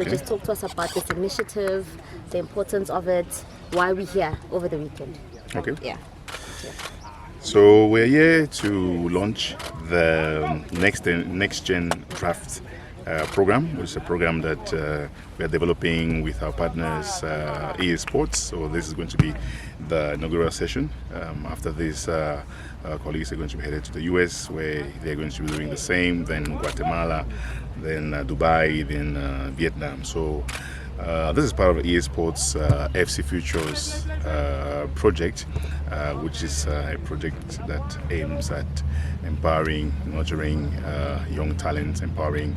So just talk to us about this initiative, the importance of it, why we're here over the weekend. Okay. Yeah. So we're here to launch the next gen draft program, which is a program that we are developing with our partners EA SPORTS. So this is going to be the inaugural session. After this, our colleagues are going to be headed to the US, where they're going to be doing the same, then Guatemala, then Dubai, then Vietnam. So this is part of EA Sports FC Futures project, which is a project that aims at empowering, nurturing young talents, empowering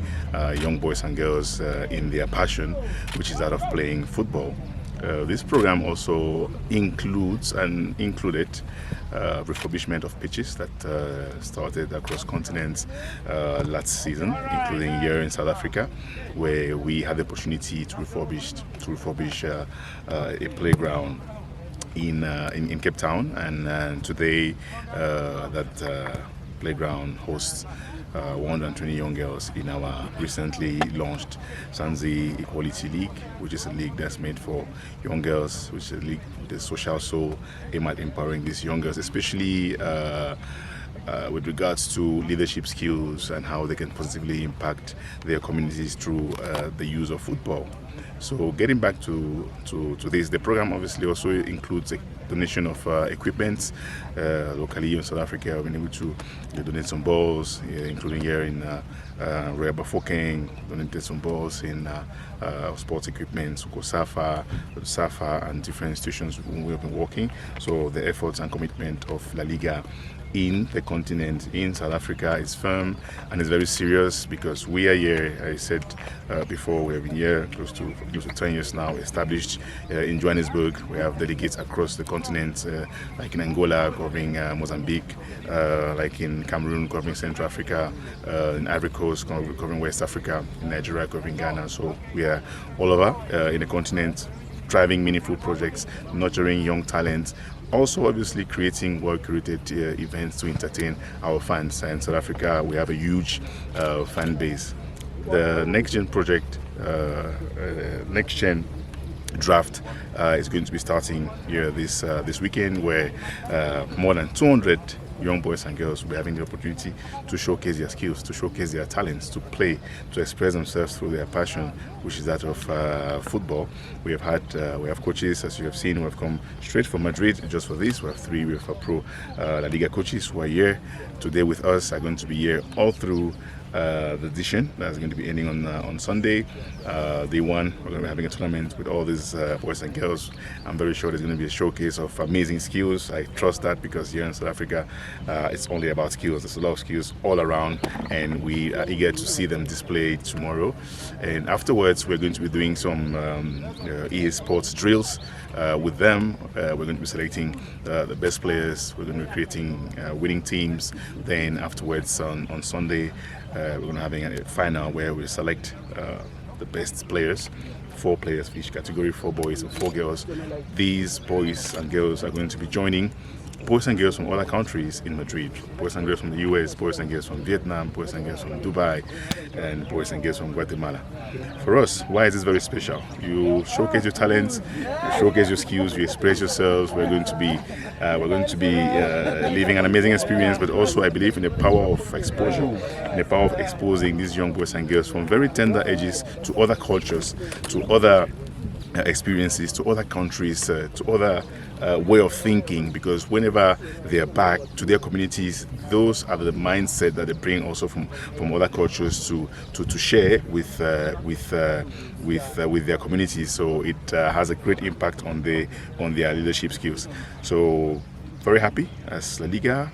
young boys and girls in their passion, which is that of playing football. This program also includes and included refurbishment of pitches that started across continents last season, including here in South Africa, where we had the opportunity to refurbish a playground in Cape Town, and today that playground hosts 120 young girls in our recently launched Sanzi Equality League, which is a league that's made for young girls, which is a league with a social soul aimed at empowering these young girls, especially with regards to leadership skills and how they can positively impact their communities through the use of football. So getting back to this, the program obviously also includes a donation of equipment. Locally in South Africa, we've been able to donate some balls, including here in Royal Marang, donated some balls in sports equipment, COSAFA, and different institutions we have been working. So the efforts and commitment of LaLiga in the continent, in South Africa, is firm and is very serious, because we are here, I said before, we have been here close to 10 years now, established in Johannesburg. We have delegates across the continent, like in Angola, covering Mozambique, like in Cameroon, covering Central Africa, in Ivory Coast, covering West Africa, in Nigeria, covering Ghana. So we are all over in the continent, driving meaningful projects, nurturing young talent, also obviously creating well-curated events to entertain our fans. And in South Africa, we have a huge fan base. The Next Gen project, Next Gen draft is going to be starting here this weekend, where more than 200 young boys and girls will be having the opportunity to showcase their skills, to showcase their talents, to play, to express themselves through their passion, which is that of football. We have coaches, as you have seen, who have come straight from Madrid just for this. We have pro La Liga coaches who are here today with us, are going to be here all through the edition that's going to be ending on Sunday. Day one, we're going to be having a tournament with all these boys and girls. I'm very sure there's going to be a showcase of amazing skills. I trust that, because here in South Africa, it's only about skills. There's a lot of skills all around, and we are eager to see them displayed tomorrow. And afterwards, we're going to be doing some EA Sports drills with them. We're going to be selecting the best players. We're going to be creating winning teams. Then afterwards, on Sunday, we're going to having a final where we select the best players, 4 players for each category, 4 boys and 4 girls. These boys and girls are going to be joining boys and girls from other countries in Madrid, boys and girls from the US, boys and girls from Vietnam, boys and girls from Dubai, and boys and girls from Guatemala. For us, why is this very special? You showcase your talents, you showcase your skills, you express yourselves. We're going to be living an amazing experience, but also I believe in the power of exposure, in the power of exposing these young boys and girls from very tender ages to other cultures, to other experiences, to other countries, to other way of thinking, because whenever they are back to their communities, those are the mindset that they bring also from other cultures to share with their communities. So it has a great impact on their leadership skills. So very happy as La Liga.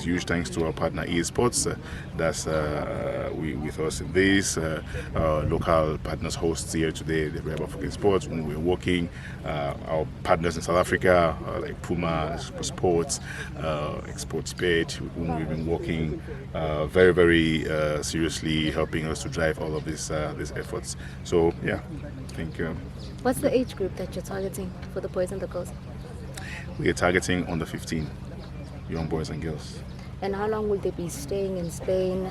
Huge thanks to our partner EA Sports, that's with us in this. Local partners hosts here today, the Royal Marang Sports, when we're working. Our partners in South Africa, like Puma Sports, Export Spade, whom we've been working very seriously, helping us to drive all of these efforts. So yeah, I think. What's the age group that you're targeting for the boys and the girls? We are targeting under 15 young boys and girls. And how long will they be staying in Spain,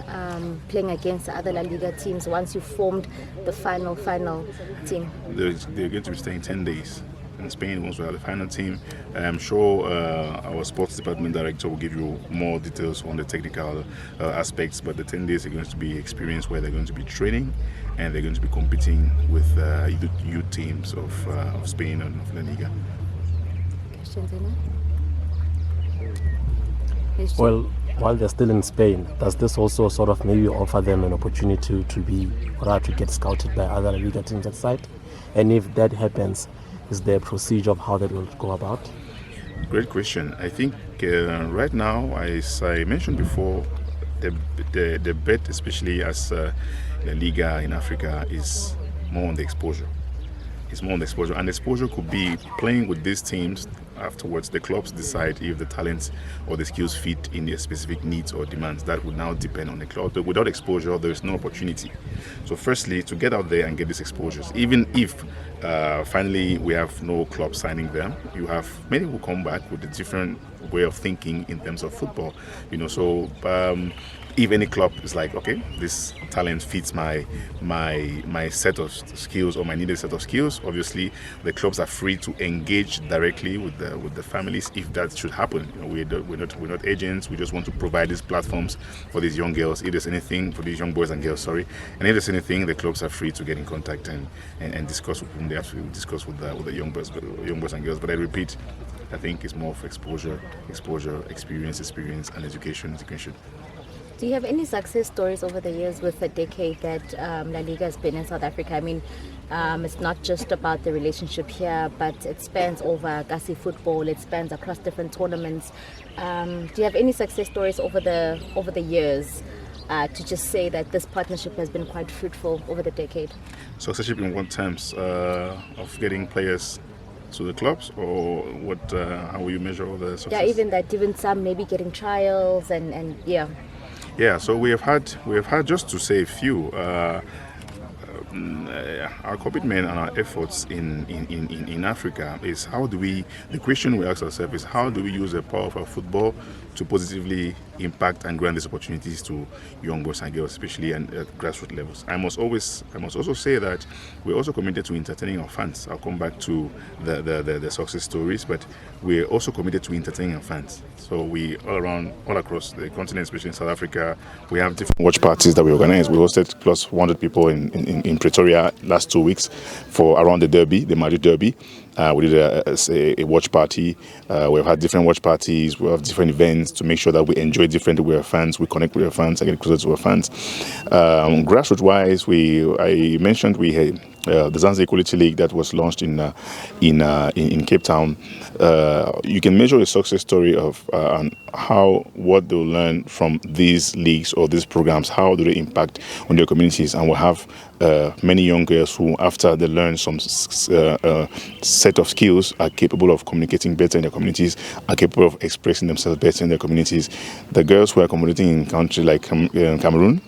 playing against the other La Liga teams once you formed the final team? They're going to be staying 10 days in Spain once we have the final team. I'm sure our sports department director will give you more details on the technical aspects, but the 10 days are going to be experience where they're going to be training and they're going to be competing with youth teams of Spain and of La Liga. Questions, Anna? Well, while they're still in Spain, does this also sort of maybe offer them an opportunity to get scouted by other La Liga teams at site? And if that happens, is there a procedure of how that will go about? Great question. I think right now, as I mentioned before, the bet, especially as La Liga in Africa, is more on the exposure. It's more on the exposure, and exposure could be playing with these teams. Afterwards, the clubs decide if the talents or the skills fit in their specific needs or demands. That would now depend on the club. But without exposure, there is no opportunity. So firstly, to get out there and get these exposures, even if finally we have no club signing them, you have many who come back with a different way of thinking in terms of football. So if any club is like, okay, this talent fits my set of skills or my needed set of skills, obviously the clubs are free to engage directly with the families if that should happen. We're not agents. We just want to provide these platforms for these young girls. If there's anything for these young boys and girls, and if there's anything, the clubs are free to get in contact and discuss with whom they have to discuss with the young boys and girls. But I repeat, I think it's more of exposure, experience, and education. Do you have any success stories over the years with the decade that La Liga has been in South Africa? I mean, it's not just about the relationship here, but it spans over Gussie football. It spans across different tournaments. Do you have any success stories over the years to just say that this partnership has been quite fruitful over the decade? Successorship in what terms? Of getting players to the clubs, or what? How will you measure all the success? Yeah, even some maybe getting trials and yeah. Yeah, so we have had just to say a few. Our commitment and our efforts in Africa is the question we ask ourselves is how do we use the power of our football to positively impact and grant these opportunities to young boys and girls, especially at grassroots levels. I must also say that we're also committed to entertaining our fans. I'll come back to the success stories, but we're also committed to entertaining our fans. So we all across the continent, especially in South Africa, we have different watch parties that we organize. We hosted close 100 people in Pretoria last 2 weeks for around the Derby, the Madrid Derby. We did a watch party. We've had different watch parties. We have different events to make sure that we enjoy differently with our fans. We connect with our fans and get closer to our fans. Grassroots-wise, I mentioned we had the Zanzibar Equality League that was launched in Cape Town. You can measure a success story of what they'll learn from these leagues or these programs. How do they impact on their communities? And we'll have many young girls who, after they learn some set of skills, are capable of communicating better in their communities, are capable of expressing themselves better in their communities. The girls who are accommodating in countries like Cameroon,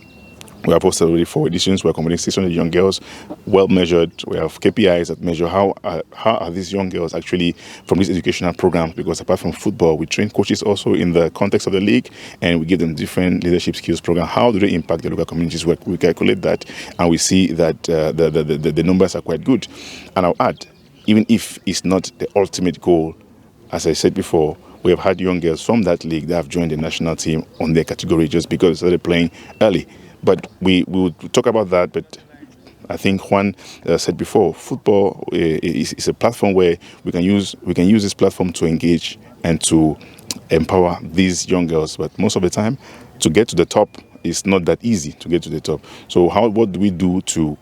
we have hosted already 4 editions. We're accommodating 600 young girls, well measured. We have KPIs that measure how are these young girls actually from these educational programs, because apart from football, we train coaches also in the context of the league, and we give them different leadership skills program. How do they impact the local communities? We calculate that, and we see that the numbers are quite good. And I'll add, even if it's not the ultimate goal, as I said before, we have had young girls from that league that have joined the national team on their category just because they started playing early. But we will talk about that. But I think Juan said before, football is a platform where we can use this platform to engage and to empower these young girls. But most of the time, to get to the top, it's not that easy to get to the top. So what do we do to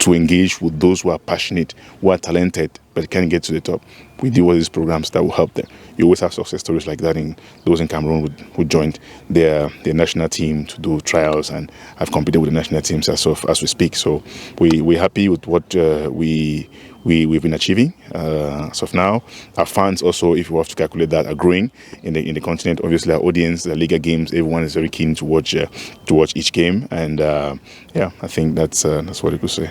engage with those who are passionate, who are talented, but can't get to the top? We do all these programs that will help them. You always have success stories like that in those in Cameroon who joined their national team to do trials and have competed with the national teams as we speak. So we're happy with what we've been achieving as of now. Our fans also, if you have to calculate that, are growing in the continent. Obviously, our audience, the Liga games, everyone is very keen to watch each game, and I think that's what I could say.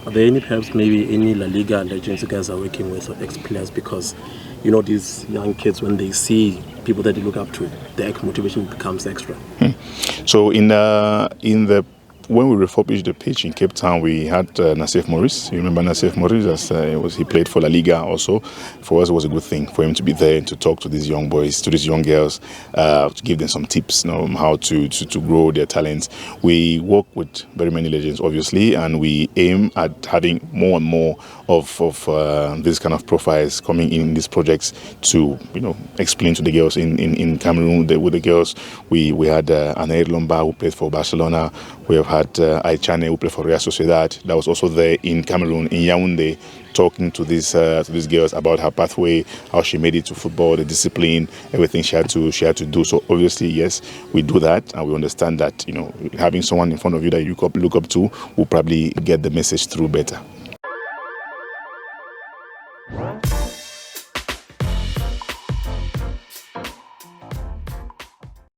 Are there any, perhaps maybe any La Liga legends you guys are working with or ex-players? Because, you know, these young kids, when they see people that they look up to, their motivation becomes extra. So in the when we refurbished the pitch in Cape Town, we had Nassif Maurice. You remember Nassif Maurice? He played for La Liga also. For us, it was a good thing for him to be there and to talk to these young boys, to these young girls, to give them some tips, you know, how to grow their talents. We work with very many legends, obviously, and we aim at having more and more of this kind of profiles coming in these projects to, you know, explain to the girls in Cameroon. With the girls, we had Anair Lomba, who played for Barcelona. We have had Aichane, who played for Real Sociedad. That was also there in Cameroon, in Yaoundé, talking to these girls about her pathway, how she made it to football, the discipline, everything she had to do. So obviously, yes, we do that, and we understand that, you know, having someone in front of you that you look up to will probably get the message through better.